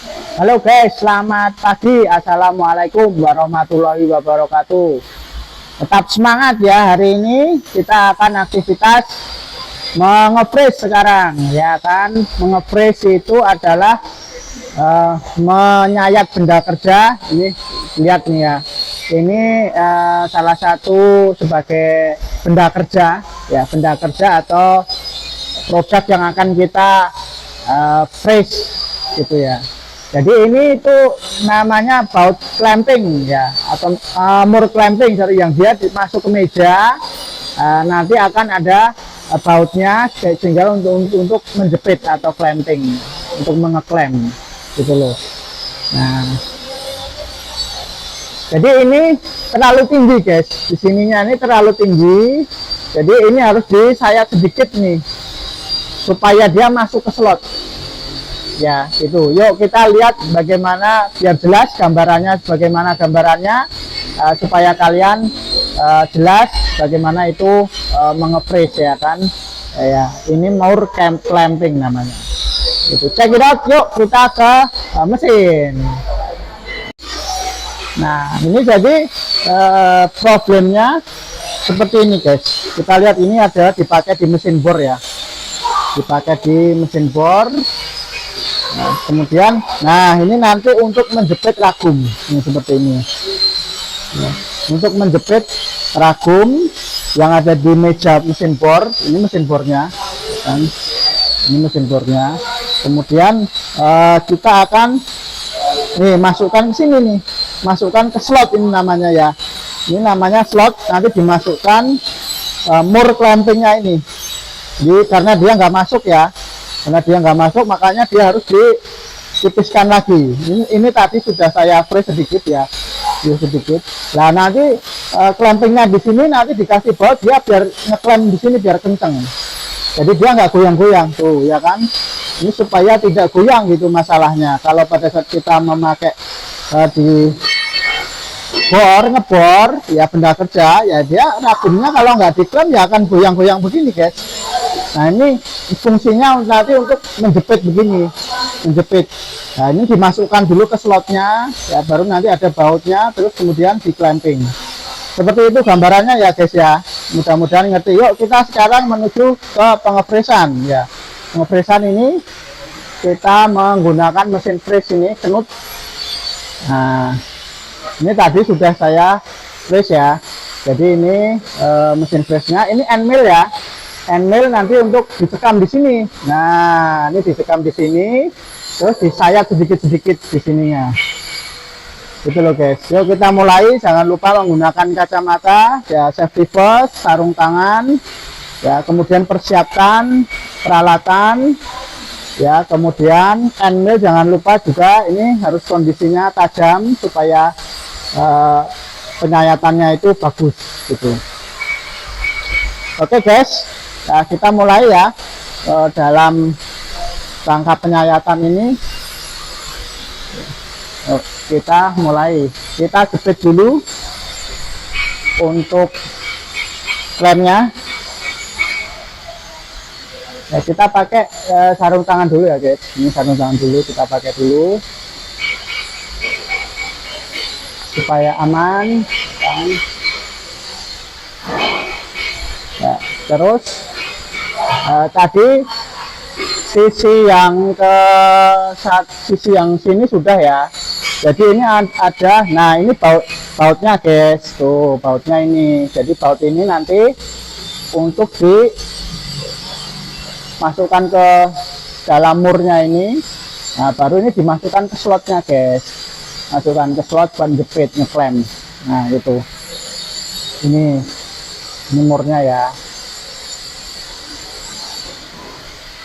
Halo guys, selamat pagi. Assalamualaikum warahmatullahi wabarakatuh. Tetap semangat ya, hari ini kita akan aktivitas mengefresh sekarang ya kan. Mengefresh itu adalah menyayat benda kerja. Ini lihat nih ya, ini salah satu sebagai benda kerja ya, benda kerja atau produk yang akan kita fresh gitu ya. Jadi ini itu namanya baut clamping ya, atau mur clamping, sorry, yang dia masuk ke meja. Nanti akan ada bautnya sehingga untuk menjepit atau clamping, untuk mengeklem gitu loh. Nah, jadi ini terlalu tinggi guys, di sininya ini terlalu tinggi. Jadi ini harus disayat sedikit nih supaya dia masuk ke slot ya. Itu yuk kita lihat bagaimana biar jelas gambarannya, bagaimana gambarannya supaya kalian jelas bagaimana itu mengefresh ya kan ya. Ini mur clamping namanya. Itu check it out, yuk kita ke mesin. Nah ini jadi problemnya seperti ini guys. Kita lihat ini ada dipakai di mesin bor ya, dipakai di mesin bor. Nah, kemudian, nah ini nanti untuk menjepit ragum ini seperti ini. Nah, untuk menjepit ragum yang ada di meja mesin bor, ini mesin bornya, kan? Ini mesin bornya. Kemudian kita akan masukkan ke sini nih, masukkan ke slot ini namanya ya. Ini namanya slot, nanti dimasukkan mur clampingnya ini. Jadi karena dia nggak masuk ya. Karena dia nggak masuk, makanya dia harus ditipiskan lagi. Ini tadi sudah saya fresh sedikit ya, sedikit. Nah nanti clampingnya di sini nanti dikasih baut dia biar ngeklem di sini biar kenceng. Jadi dia nggak goyang-goyang tuh ya kan. Ini supaya tidak goyang gitu masalahnya. Kalau pada saat kita memakai di ngebor ya benda kerja ya, dia ragumnya kalau nggak diklem ya akan goyang-goyang begini guys. Nah ini fungsinya nanti untuk menjepit begini, menjepit. Nah ini dimasukkan dulu ke slotnya ya, baru nanti ada bautnya, terus kemudian di clamping. Seperti itu gambarannya ya guys ya. Mudah-mudahan ngerti. Yuk kita sekarang menuju ke pengefreshan ya. Pengefreshan ini kita menggunakan mesin fresh ini, kenut. Nah ini tadi sudah saya fresh ya. Jadi ini mesin freshnya, ini end mill ya. End mill nanti untuk disekam di sini. Nah, ini disekam di sini, terus disayat sedikit-sedikit di sininya. Gitu loh guys. Yuk kita mulai. Jangan lupa menggunakan kacamata, ya, safety first, sarung tangan, ya, kemudian persiapkan peralatan, ya, kemudian end mill jangan lupa juga. Ini harus kondisinya tajam supaya penyayatannya itu bagus gitu. Oke guys. Nah, kita mulai ya dalam rangka penyayatan ini. Kita mulai, kita jepit dulu untuk klemnya ya. Kita pakai sarung tangan dulu ya guys. Ini sarung tangan dulu kita pakai dulu supaya aman kan? Ya, terus tadi sisi yang sisi yang sini sudah ya. Jadi ini ada, nah ini bautnya guys, tuh bautnya ini. Jadi baut ini nanti untuk dimasukkan ke dalam murnya ini. Nah baru ini dimasukkan ke slotnya guys, masukkan ke slot penjepit ngeklem. Nah itu ini murnya ya.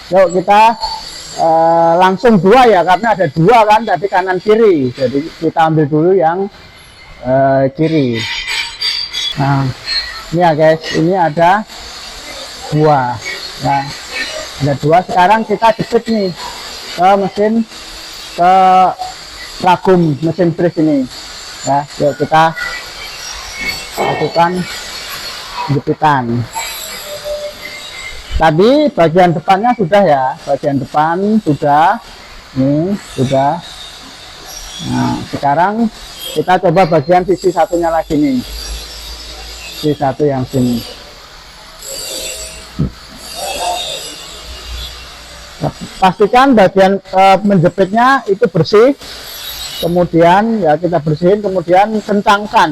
Yuk kita langsung dua ya, karena ada dua kan tadi kanan kiri. Jadi kita ambil dulu yang kiri. Nah ini ya guys, ini ada dua. Nah ada dua. Sekarang kita jepit nih ke mesin, ke ragum mesin press ini ya. Yuk kita lakukan jepitan. Tadi bagian depannya sudah ya, bagian depan sudah, ini sudah. Nah, sekarang kita coba bagian sisi satunya lagi nih, sisi satu yang sini. Nah, pastikan bagian menjepitnya itu bersih, kemudian ya kita bersihin, kemudian kencangkan.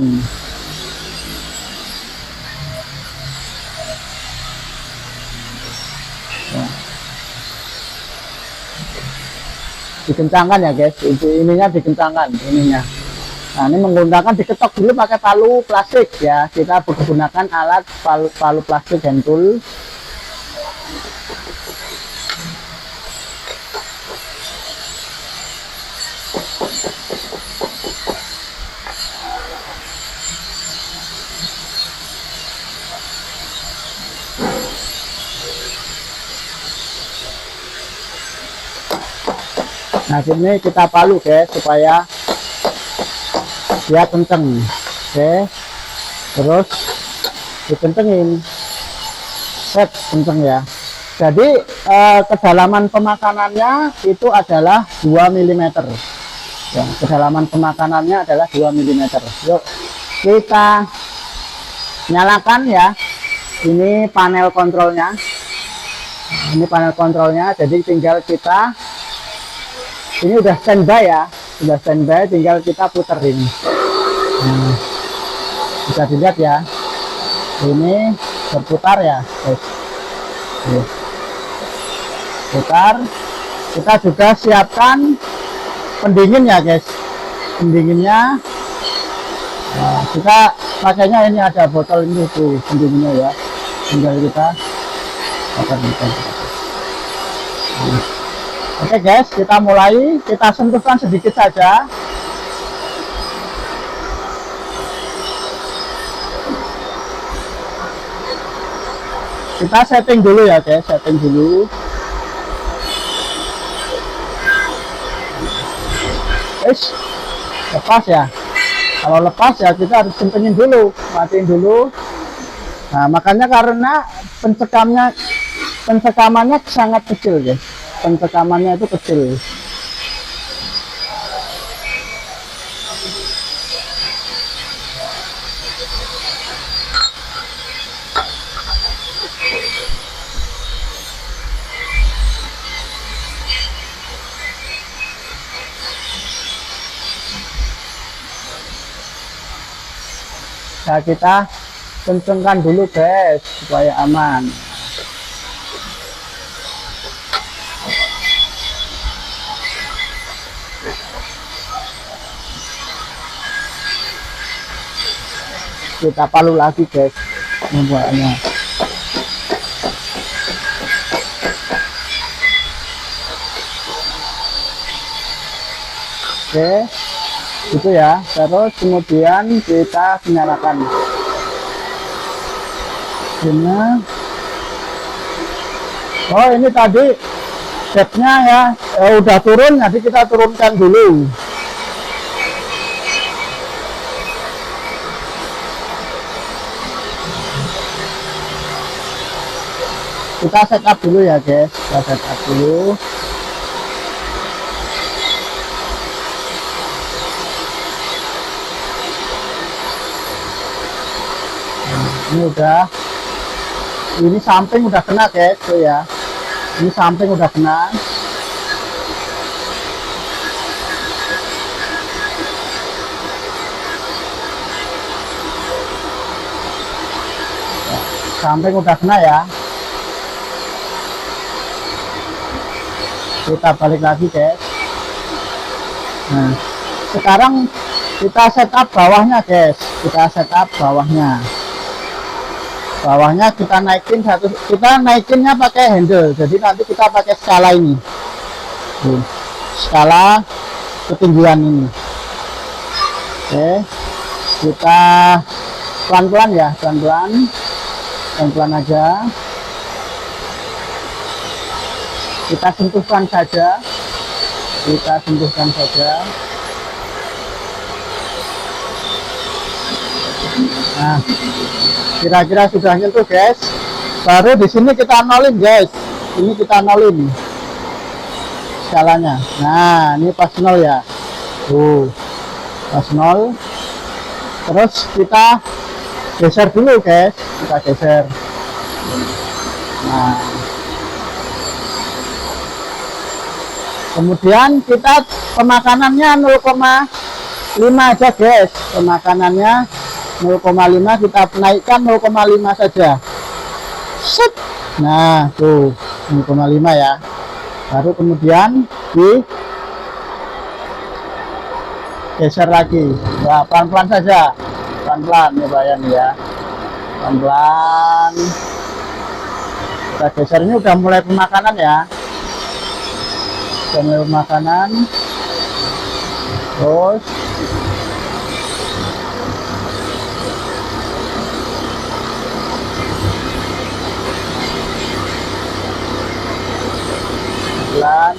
Dikencangkan ya guys, ininya dikencangkan ininya. Nah, ini menggunakan diketok dulu pakai palu plastik ya, kita menggunakan alat palu plastik hand tool. Nah, sini kita palu guys supaya dia kenceng. Oke, terus dikencengin, set, kenceng ya. Jadi kedalaman pemakanannya itu adalah 2 mm ya, kedalaman pemakanannya adalah 2 mm. Yuk kita nyalakan ya, ini panel kontrolnya, ini panel kontrolnya. Jadi tinggal kita, ini udah standby ya, sudah standby, tinggal kita puterin. Nah, bisa dilihat ya, ini berputar ya guys. Putar. Kita juga siapkan pendingin ya guys, pendinginnya. Nah, kita pakainya ini ada botol ini tuh pendinginnya ya, tinggal kita bakar. Oke guys, kita mulai, kita sentuhkan sedikit saja. Kita setting dulu ya guys, setting dulu. Lepas ya. Kalau lepas ya kita harus kencengin dulu, matiin dulu. Nah, makanya karena pencekamannya sangat kecil guys. Pencekamannya itu kecil. Nah, kita kencengkan dulu guys supaya aman. Kita palu lagi guys membuatnya. Oke, itu ya. Terus kemudian kita nyalakan ini. Oh, ini tadi setnya ya udah turun, jadi kita turunkan dulu. Kita setup dulu ya guys, kita setup dulu. Ini udah, ini samping udah kena guys tuh ya, ini samping udah kena. Samping udah kena ya. Kita balik lagi guys. Nah, sekarang kita setup bawahnya guys, kita setup bawahnya. Bawahnya kita naikin satu, kita naikinnya pakai handle, jadi nanti kita pakai skala ini. Skala ketinggian ini. Oke, kita pelan-pelan ya, pelan-pelan aja. Kita sentuhkan saja, Nah, kira-kira sudah nyentuh guys. Baru di sini kita nolin guys, ini kita nolin skalanya. Nah, ini pas nol ya. tuh pas 0. Terus kita geser dulu guys, kita geser. Nah, kemudian kita pemakanannya 0,5 aja guys, pemakanannya 0,5, kita naikkan 0,5 saja. Set. Nah tuh 0,5 ya, baru kemudian di geser lagi ya, pelan-pelan saja, pelan-pelan ya bayang ya, pelan-pelan kita geser. Ini udah mulai pemakanan ya, udah mulai pemakanan. Terus pelan.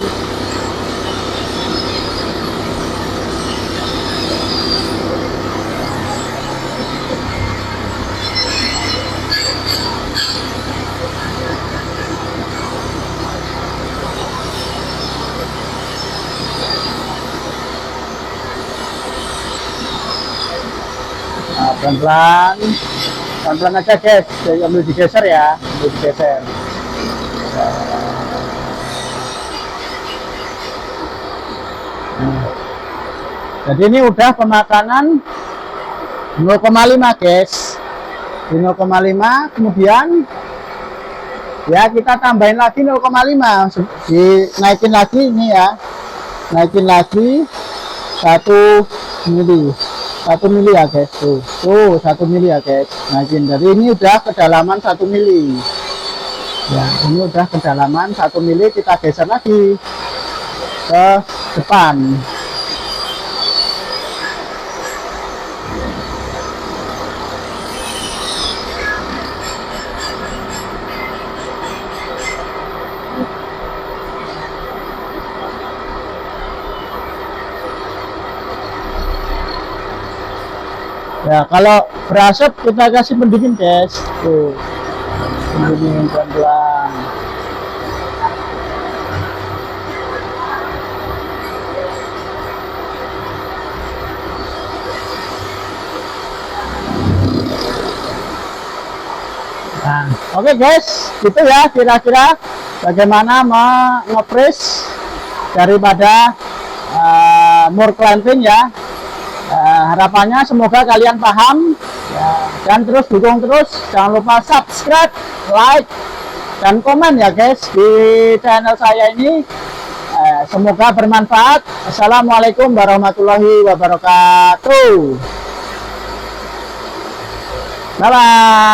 Nah, pelan-pelan, pelan-pelan aja guys, ambil digeser ya, ambil digeser. Jadi ini udah pemakanan 0,5 guys, di 0,5. Kemudian ya kita tambahin lagi 0,5, dinaikin lagi ini ya, naikin lagi 1 mili, 1 mili ya guys, tuh 1 mili ya guys, naikin. Jadi ini udah kedalaman 1 mili ya, ini udah kedalaman 1 mili. Kita geser lagi ke depan. Ya kalau berasap kita kasih pendingin guys, tuh pendingin pelan-pelan. Nah, oke guys, gitu ya kira-kira bagaimana nge-freeze daripada mur clamping ya. Harapannya semoga kalian paham ya, dan terus dukung terus, jangan lupa subscribe, like, dan komen ya guys di channel saya ini. Semoga bermanfaat. Assalamualaikum warahmatullahi wabarakatuh. Bye bye.